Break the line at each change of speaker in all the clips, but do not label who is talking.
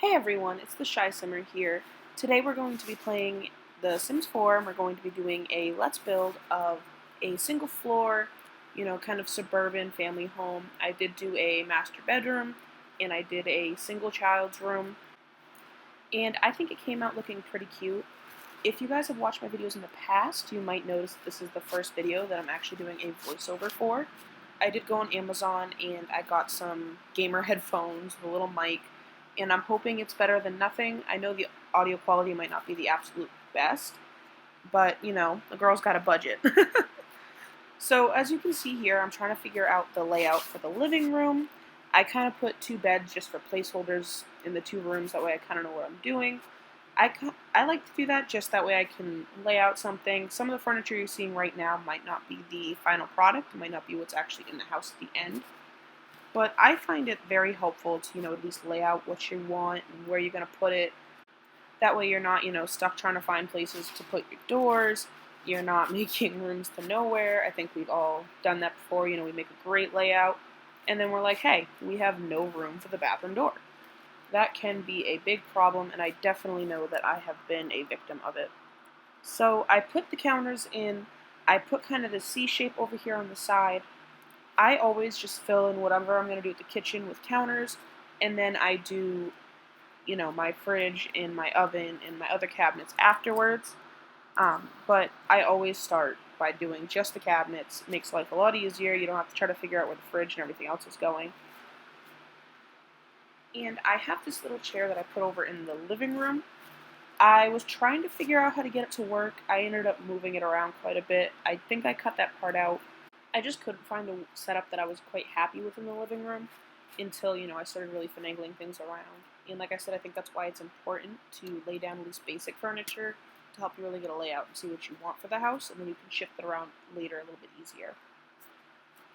Hey everyone, it's the Shy Simmer here. Today we're going to be playing The Sims 4 and we're going to be doing a let's build of a single floor, kind of suburban family home. I did do a master bedroom and I did a single child's room and I think it came out looking pretty cute. If you guys have watched my videos in the past, you might notice that this is the first video that I'm actually doing a voiceover for. I did go on Amazon and I got some gamer headphones with a little mic, and I'm hoping it's better than nothing. I know the audio quality might not be the absolute best, but the girl's got a budget. So as you can see here, I'm trying to figure out the layout for the living room. I kind of put two beds just for placeholders in the two rooms, that way I kind of know what I'm doing. I like to do that just that way I can lay out something. Some of the furniture you're seeing right now might not be the final product. It might not be what's actually in the house at the end. But I find it very helpful to, at least lay out what you want and where you're going to put it. That way you're not, stuck trying to find places to put your doors. You're not making rooms to nowhere. I think we've all done that before. We make a great layout. And then we're like, hey, we have no room for the bathroom door. That can be a big problem, and I definitely know that I have been a victim of it. So I put the counters in. I put kind of the C shape over here on the side. I always just fill in whatever I'm going to do at the kitchen with counters, and then I do, my fridge and my oven and my other cabinets afterwards. But I always start by doing just the cabinets. It makes life a lot easier. You don't have to try to figure out where the fridge and everything else is going. And I have this little chair that I put over in the living room. I was trying to figure out how to get it to work. I ended up moving it around quite a bit. I think I cut that part out. I just couldn't find a setup that I was quite happy with in the living room until, I started really finagling things around. And like I said, I think that's why it's important to lay down at least basic furniture to help you really get a layout and see what you want for the house, and then you can shift it around later a little bit easier.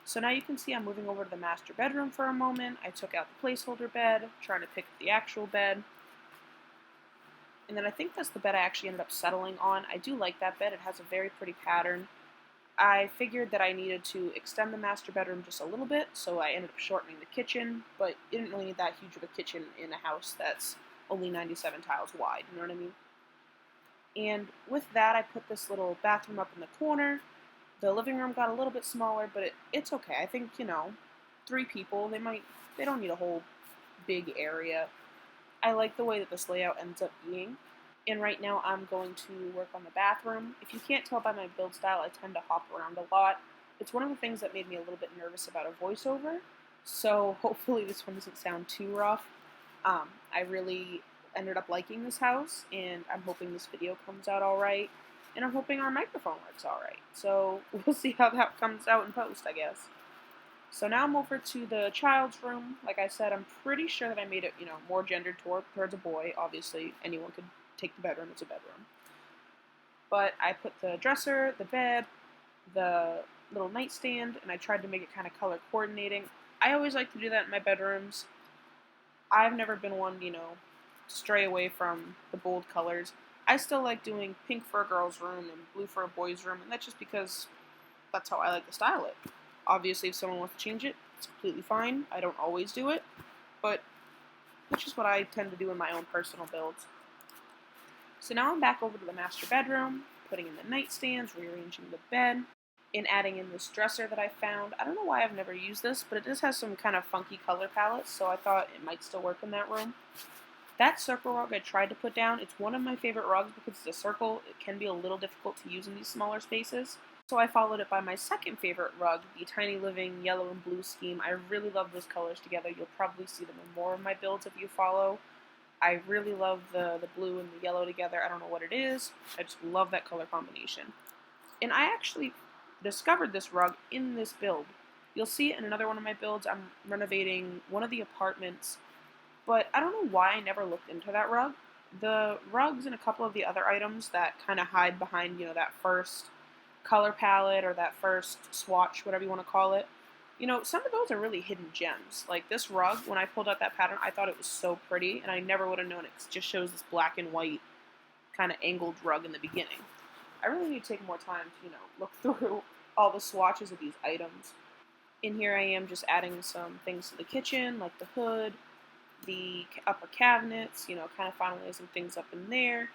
So now you can see I'm moving over to the master bedroom for a moment. I took out the placeholder bed, trying to pick up the actual bed. And then I think that's the bed I actually ended up settling on. I do like that bed. It has a very pretty pattern. I figured that I needed to extend the master bedroom just a little bit, so I ended up shortening the kitchen, but you didn't really need that huge of a kitchen in a house that's only 97 tiles wide, you know what I mean? And with that, I put this little bathroom up in the corner. The living room got a little bit smaller, but it's okay. I think, 3 people, they don't need a whole big area. I like the way that this layout ends up being. And right now I'm going to work on the bathroom. If you can't tell by my build style, I tend to hop around a lot. It's one of the things that made me a little bit nervous about a voiceover, so hopefully this one doesn't sound too rough. I really ended up liking this house, and I'm hoping this video comes out alright, and I'm hoping our microphone works alright. So we'll see how that comes out in post, I guess. So now I'm over to the child's room. Like I said, I'm pretty sure that I made it, more gendered towards a boy. Obviously, anyone could take the bedroom, it's a bedroom. But I put the dresser, the bed, the little nightstand, and I tried to make it kind of color coordinating. I always like to do that in my bedrooms. I've never been one, stray away from the bold colors. I still like doing pink for a girl's room and blue for a boy's room, and that's just because that's how I like to style it. Obviously, if someone wants to change it, it's completely fine. I don't always do it, but that's just what I tend to do in my own personal builds. So now I'm back over to the master bedroom, putting in the nightstands, rearranging the bed, and adding in this dresser that I found. I don't know why I've never used this, but it just has some kind of funky color palettes, so I thought it might still work in that room. That circle rug I tried to put down, it's one of my favorite rugs because it's a circle. It can be a little difficult to use in these smaller spaces. So I followed it by my second favorite rug, the Tiny Living yellow and blue scheme. I really love those colors together. You'll probably see them in more of my builds if you follow. I really love the blue and the yellow together. I don't know what it is. I just love that color combination. And I actually discovered this rug in this build. You'll see it in another one of my builds. I'm renovating one of the apartments, but I don't know why I never looked into that rug. The rugs and a couple of the other items that kind of hide behind, that first color palette or that first swatch, whatever you want to call it, some of those are really hidden gems. Like this rug, when I pulled out that pattern, I thought it was so pretty, and I never would have known it. It just shows this black and white kind of angled rug in the beginning. I really need to take more time to, look through all the swatches of these items. In here I am just adding some things to the kitchen, like the hood, the upper cabinets, kind of finalizing things up in there,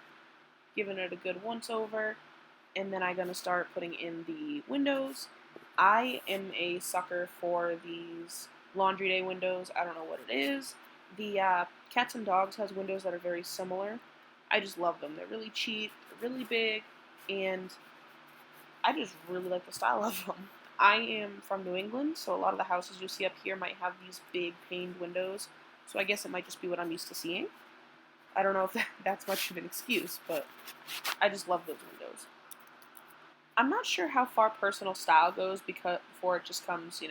giving it a good once over, and then I'm going to start putting in the windows. I am a sucker for these laundry day windows. I don't know what it is. The Cats and Dogs has windows that are very similar. I just love them. They're really cheap, they're really big, and I just really like the style of them. I am from New England, so a lot of the houses you see up here might have these big paned windows, so I guess it might just be what I'm used to seeing. I don't know if that's much of an excuse, but I just love those windows. I'm not sure how far personal style goes because before it just comes,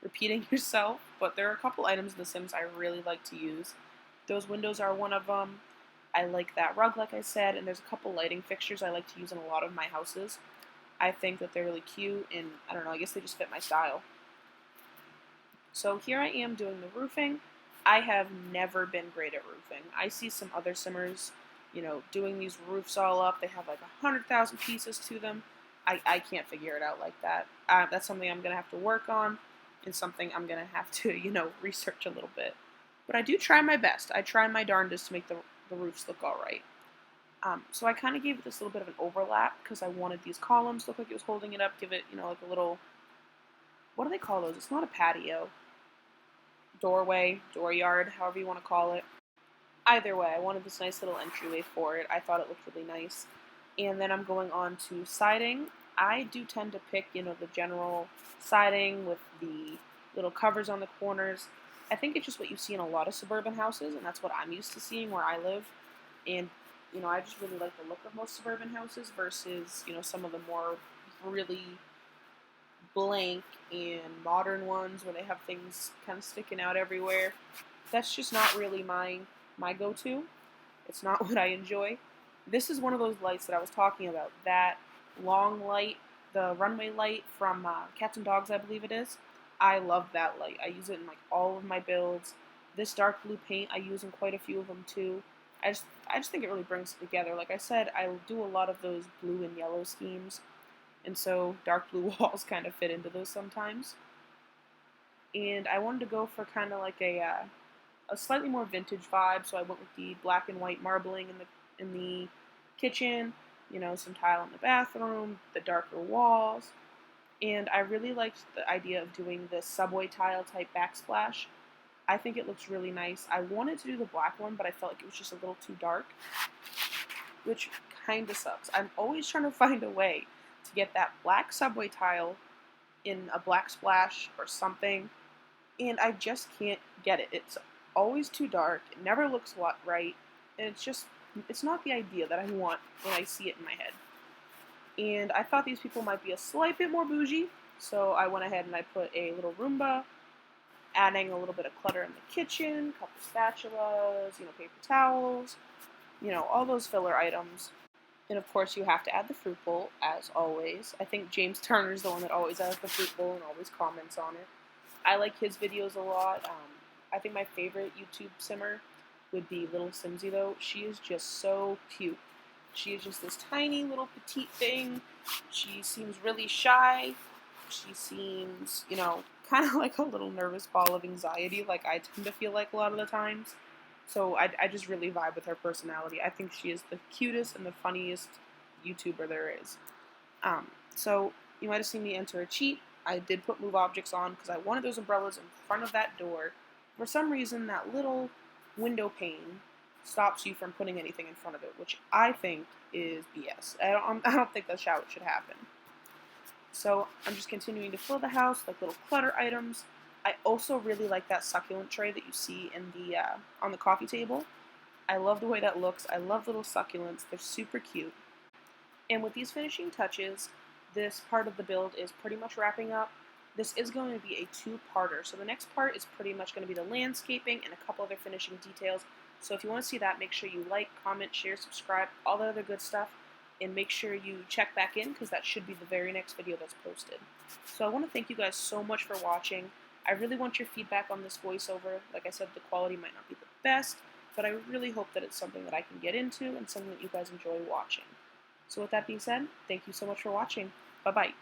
repeating yourself, but there are a couple items in The Sims I really like to use. Those windows are one of them. I like that rug, like I said, and there's a couple lighting fixtures I like to use in a lot of my houses. I think that they're really cute, and I don't know, I guess they just fit my style. So here I am doing the roofing. I have never been great at roofing. I see some other simmers, doing these roofs all up. They have like 100,000 pieces to them. I can't figure it out like that. That's something I'm going to have to work on and something I'm going to have to, research a little bit. But I do try my best. I try my darndest to make the roofs look alright. So I kind of gave it this little bit of an overlap because I wanted these columns to look like it was holding it up, give it, like a little, what do they call those? It's not a patio. Doorway, dooryard, however you want to call it. Either way, I wanted this nice little entryway for it. I thought it looked really nice. And then I'm going on to siding. I do tend to pick, the general siding with the little covers on the corners. I think it's just what you see in a lot of suburban houses, and that's what I'm used to seeing where I live. And, I just really like the look of most suburban houses versus, some of the more really blank and modern ones where they have things kind of sticking out everywhere. That's just not really my go-to. It's not what I enjoy. This is one of those lights that I was talking about. That long light, the runway light from Cats and Dogs, I believe it is. I love that light. I use it in like all of my builds. This dark blue paint I use in quite a few of them too. I just think it really brings it together. Like I said, I do a lot of those blue and yellow schemes, and so dark blue walls kind of fit into those sometimes. And I wanted to go for kind of like a slightly more vintage vibe, so I went with the black and white marbling in the kitchen, some tile in the bathroom, the darker walls, and I really liked the idea of doing this subway tile type backsplash. I think it looks really nice. I wanted to do the black one, but I felt like it was just a little too dark, which kind of sucks. I'm always trying to find a way to get that black subway tile in a black splash or something, and I just can't get it. It's always too dark, it never looks right, and it's not the idea that I want when I see it in my head. And I thought these people might be a slight bit more bougie, so I went ahead and I put a little Roomba, adding a little bit of clutter in the kitchen, a couple spatulas, paper towels, all those filler items. And of course you have to add the fruit bowl, as always. I think James Turner's the one that always adds the fruit bowl and always comments on it. I like his videos a lot. I think my favorite YouTube simmer would be Little Simsy, though. She is just so cute. She is just this tiny little petite thing. She seems really shy. She seems, kind of like a little nervous ball of anxiety, like I tend to feel like a lot of the times. So I just really vibe with her personality. I think she is the cutest and the funniest YouTuber there is. So you might have seen me enter a cheat. I did put move objects on because I wanted those umbrellas in front of that door. For some reason, that little window pane stops you from putting anything in front of it, which I think is BS. I don't think that's how it should happen. So I'm just continuing to fill the house like little clutter items. I also really like that succulent tray that you see in the on the coffee table. I love the way that looks. I love little succulents. They're super cute. And with these finishing touches, this part of the build is pretty much wrapping up. This is going to be a two-parter. So the next part is pretty much going to be the landscaping and a couple other finishing details. So if you want to see that, make sure you like, comment, share, subscribe, all that other good stuff. And make sure you check back in because that should be the very next video that's posted. So I want to thank you guys so much for watching. I really want your feedback on this voiceover. Like I said, the quality might not be the best, but I really hope that it's something that I can get into and something that you guys enjoy watching. So with that being said, thank you so much for watching. Bye-bye.